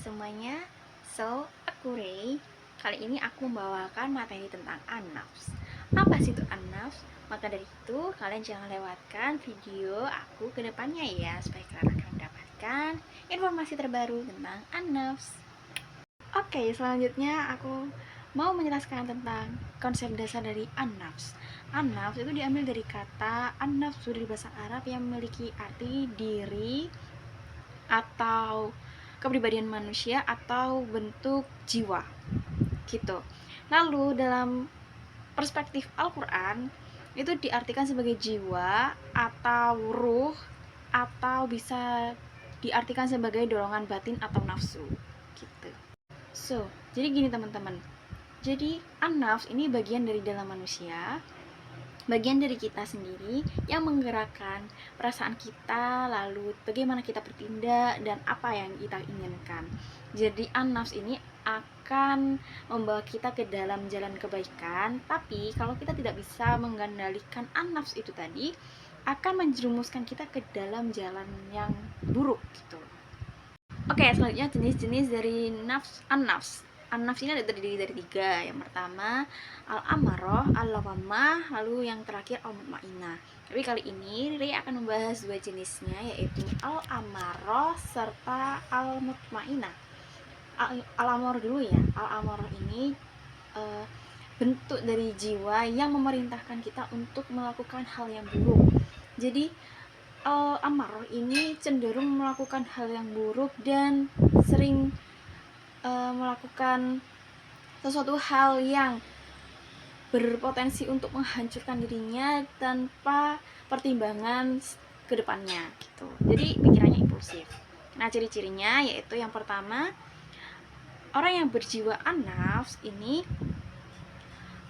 semuanya. Aku Ray. Kali ini aku membawakan materi tentang an-nafs. Apa sih itu an-nafs? Maka dari itu, kalian jangan lewatkan video aku ke depannya ya, supaya kalian akan mendapatkan informasi terbaru tentang an-nafs. Oke, selanjutnya aku mau menjelaskan tentang konsep dasar dari an-nafs. An-nafs itu diambil dari kata an-nafs dari bahasa Arab yang memiliki arti diri atau kepribadian manusia atau bentuk jiwa gitu. Lalu dalam perspektif Al-Quran itu diartikan sebagai jiwa atau ruh atau bisa diartikan sebagai dorongan batin atau nafsu gitu. Jadi gini teman-teman. Jadi an-nafs ini bagian dari dalam manusia, bagian dari kita sendiri yang menggerakkan perasaan kita, lalu bagaimana kita bertindak dan apa yang kita inginkan. Jadi an-nafs ini akan membawa kita ke dalam jalan kebaikan, tapi kalau kita tidak bisa mengendalikan an-nafs itu tadi, akan menjerumuskan kita ke dalam jalan yang buruk gitu. Oke, selanjutnya jenis-jenis dari an-nafs. An-nafs ini terdiri dari 3. Yang pertama al-amarah, al-lawamah, lalu yang terakhir al-mutmainah. Tapi kali ini Ray akan membahas 2 jenisnya, yaitu al-amarah serta al-mutmainah. Al-amarah dulu ya. Al-amarah ini bentuk dari jiwa yang memerintahkan kita untuk melakukan hal yang buruk. Jadi al-amarah ini cenderung melakukan hal yang buruk dan sering melakukan sesuatu hal yang berpotensi untuk menghancurkan dirinya tanpa pertimbangan ke depannya gitu. Jadi pikirannya impulsif. Nah, ciri-cirinya yaitu yang pertama, orang yang berjiwa an-nafs ini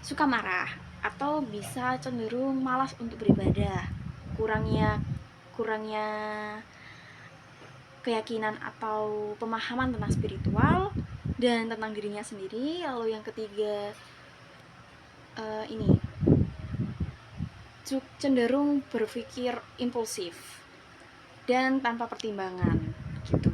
suka marah atau bisa cenderung malas untuk beribadah. Kurangnya keyakinan atau pemahaman tentang spiritual dan tentang dirinya sendiri. Lalu yang ketiga ini cenderung berpikir impulsif dan tanpa pertimbangan gitu.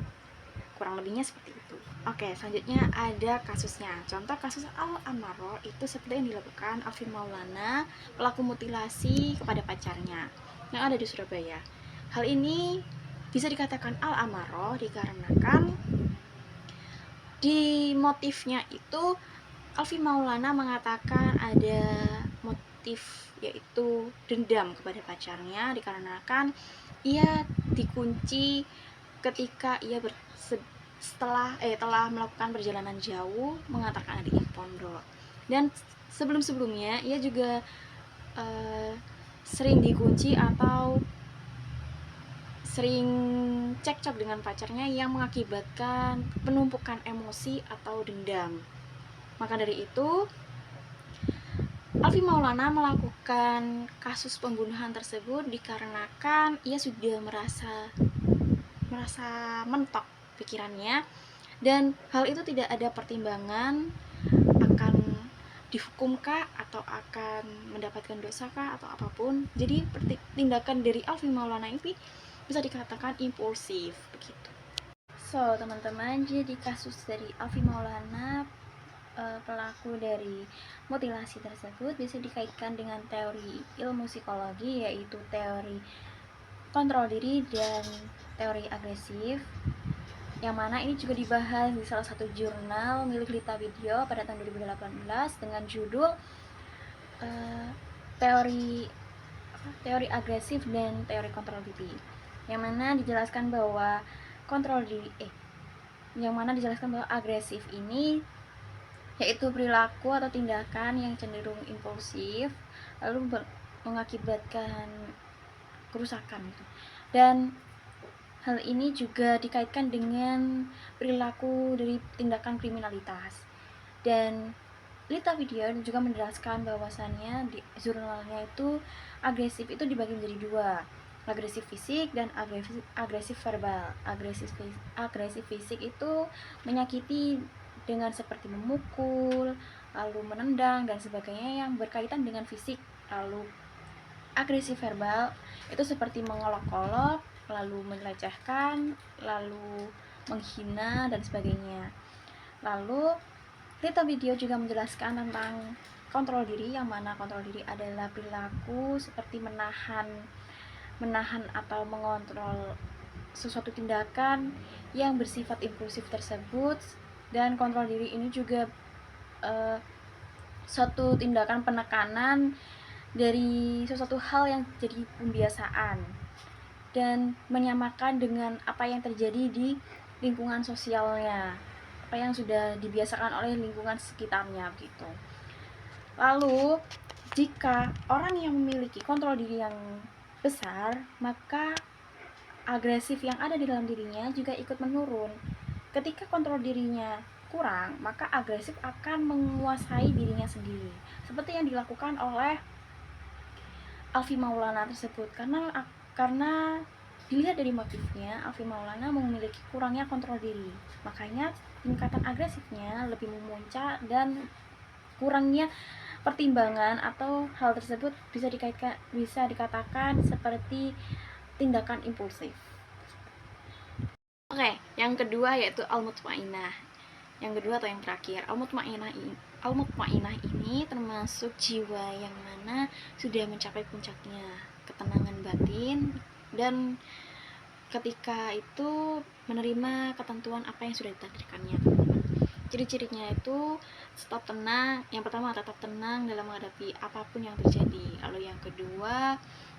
Kurang lebihnya seperti itu. Oke, selanjutnya ada kasusnya. Contoh kasus al-amarah itu seperti yang dilakukan Alfi Maulana, pelaku mutilasi kepada pacarnya yang ada di Surabaya. Hal ini bisa dikatakan al-amarah dikarenakan di motifnya itu Alfi Maulana mengatakan ada motif yaitu dendam kepada pacarnya dikarenakan ia dikunci ketika ia telah melakukan perjalanan jauh mengantarkan adiknya ke pondok. Dan sebelum-sebelumnya ia juga sering dikunci atau sering cekcok dengan pacarnya yang mengakibatkan penumpukan emosi atau dendam. Maka dari itu, Alfi Maulana melakukan kasus pembunuhan tersebut dikarenakan ia sudah merasa mentok pikirannya dan hal itu tidak ada pertimbangan akan dihukumkah atau akan mendapatkan dosakah atau apapun. Jadi tindakan dari Alfi Maulana ini bisa dikatakan impulsif begitu. Teman-teman, jadi kasus dari Alfi Maulana pelaku dari mutilasi tersebut bisa dikaitkan dengan teori ilmu psikologi, yaitu teori kontrol diri dan teori agresif, yang mana ini juga dibahas di salah satu jurnal milik Lita Video pada tahun 2018 dengan judul teori agresif dan teori kontrol diri, yang mana dijelaskan bahwa agresif ini yaitu perilaku atau tindakan yang cenderung impulsif lalu mengakibatkan kerusakan gitu. Dan hal ini juga dikaitkan dengan perilaku dari tindakan kriminalitas. Dan Lita Video juga menjelaskan bahwasannya di jurnalnya itu agresif itu dibagi menjadi 2, agresif fisik dan agresif verbal. Agresif fisik itu menyakiti dengan seperti memukul, lalu menendang dan sebagainya yang berkaitan dengan fisik. Lalu agresif verbal itu seperti mengolok-olok, lalu melecehkan, lalu menghina, dan sebagainya. Lalu Little Video juga menjelaskan tentang kontrol diri, yang mana kontrol diri adalah perilaku seperti menahan atau mengontrol sesuatu tindakan yang bersifat impulsif tersebut. Dan kontrol diri ini juga suatu tindakan penekanan dari sesuatu hal yang jadi pembiasaan dan menyamakan dengan apa yang terjadi di lingkungan sosialnya, apa yang sudah dibiasakan oleh lingkungan sekitarnya gitu. Lalu jika orang yang memiliki kontrol diri yang besar, maka agresif yang ada di dalam dirinya juga ikut menurun. Ketika kontrol dirinya kurang, maka agresif akan menguasai dirinya sendiri, seperti yang dilakukan oleh Alfi Maulana tersebut. Karena dilihat dari motifnya, Alfi Maulana memiliki kurangnya kontrol diri, makanya tingkatan agresifnya lebih memuncak dan kurangnya pertimbangan atau hal tersebut bisa dikatakan seperti tindakan impulsif. Oke, yang kedua yaitu al-mutmainah. Yang kedua atau yang terakhir, al-mutmainah ini termasuk jiwa yang mana sudah mencapai puncaknya ketenangan batin, dan ketika itu menerima ketentuan apa yang sudah ditakdirkannya. Ciri-cirinya itu tetap tenang. Yang pertama, tetap tenang dalam menghadapi apapun yang terjadi. Lalu yang kedua,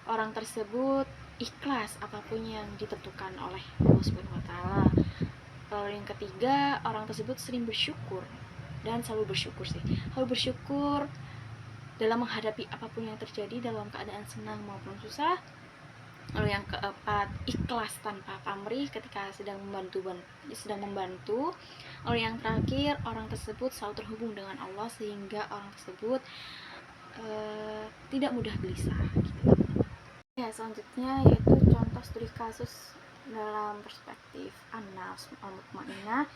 orang tersebut ikhlas apapun yang ditentukan oleh Allah Subhanahu wa taala. Lalu yang ketiga, orang tersebut sering bersyukur dan selalu bersyukur dalam menghadapi apapun yang terjadi dalam keadaan senang maupun susah. Lalu yang keempat, ikhlas tanpa pamrih ketika sedang membantu. Lalu yang terakhir, orang tersebut selalu terhubung dengan Allah sehingga orang tersebut tidak mudah gelisah gitu. Ya, selanjutnya yaitu contoh studi kasus dalam perspektif an-nafs al-mutmainah.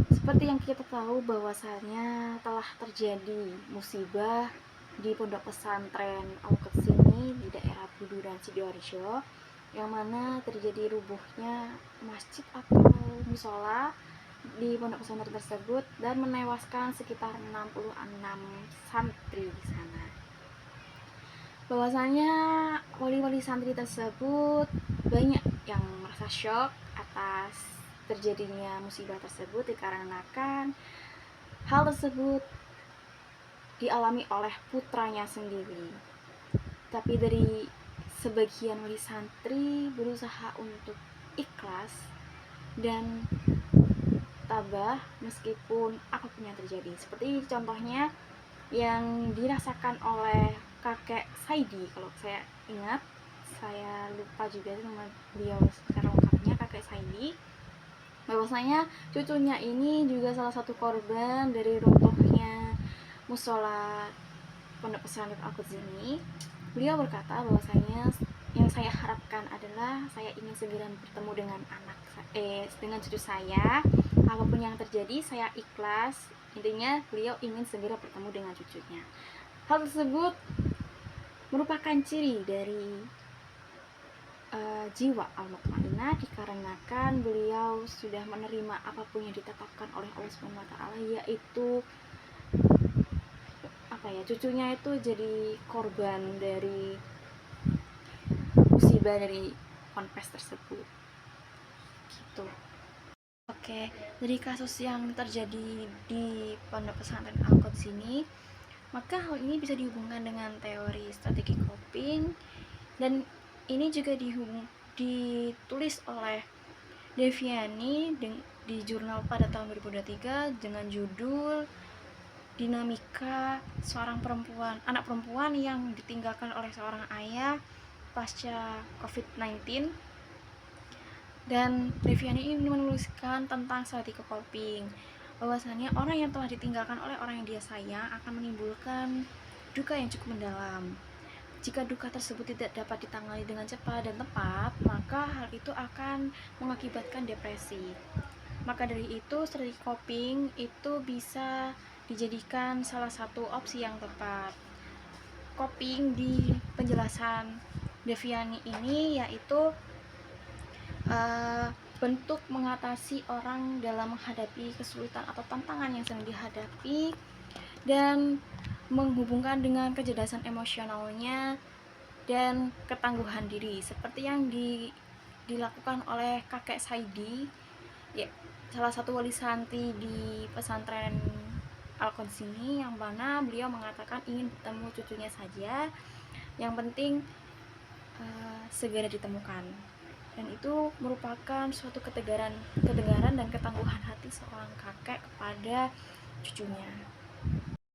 Seperti yang kita tahu bahwasanya telah terjadi musibah di pondok pesantren Al-Quds ini di daerah Budu dan Sidoarjo, yang mana terjadi rubuhnya masjid atau musola di pondok pesantren tersebut dan menewaskan sekitar 66 santri di sana. Bahwasanya wali-wali santri tersebut banyak yang merasa shock atas terjadinya musibah tersebut, dikarenakan hal tersebut dialami oleh putranya sendiri. Tapi dari sebagian wali santri berusaha untuk ikhlas dan tabah meskipun apapun yang terjadi. Seperti contohnya yang dirasakan oleh kakek Saidi, kalau saya ingat, saya lupa juga nama beliau secara lengkapnya, kakek Saidi. Bahwasanya cucunya ini juga salah satu korban dari runtuhnya musola pondok pesantren Al-Quds ini. Beliau berkata bahwasanya yang saya harapkan adalah saya ingin segera bertemu dengan dengan cucu saya. Apapun yang terjadi saya ikhlas. Intinya beliau ingin segera bertemu dengan cucunya. Hal tersebut merupakan ciri dari jiwa al-mutmainah, dikarenakan beliau sudah menerima apapun yang ditetapkan oleh Allah Subhanahu wa taala, yaitu cucunya itu jadi korban dari musibah dari ponpes tersebut gitu. Oke, dari kasus yang terjadi di pondok pesantren Al-Quds ini, maka hal ini bisa dihubungkan dengan teori strategi coping, dan ini juga ditulis oleh Deviani di jurnal pada tahun 2023 dengan judul Dinamika Seorang Anak perempuan yang ditinggalkan oleh seorang ayah pasca COVID-19. Dan Deviani ini menuliskan tentang strategi coping, bahwasannya orang yang telah ditinggalkan oleh orang yang dia sayang akan menimbulkan duka yang cukup mendalam. Jika duka tersebut tidak dapat ditangani dengan cepat dan tepat, maka hal itu akan mengakibatkan depresi. Maka dari itu, strategi coping itu bisa dijadikan salah satu opsi yang tepat. Coping di penjelasan Deviani ini yaitu bentuk mengatasi orang dalam menghadapi kesulitan atau tantangan yang sedang dihadapi, dan menghubungkan dengan kecerdasan emosionalnya dan ketangguhan diri, seperti yang dilakukan oleh kakek Saidi, ya, salah satu wali santi di pesantren Al-Quds ini, yang mana beliau mengatakan ingin bertemu cucunya saja, yang penting segera ditemukan. Dan itu merupakan suatu ketegaran dan ketangguhan hati seorang kakek kepada cucunya.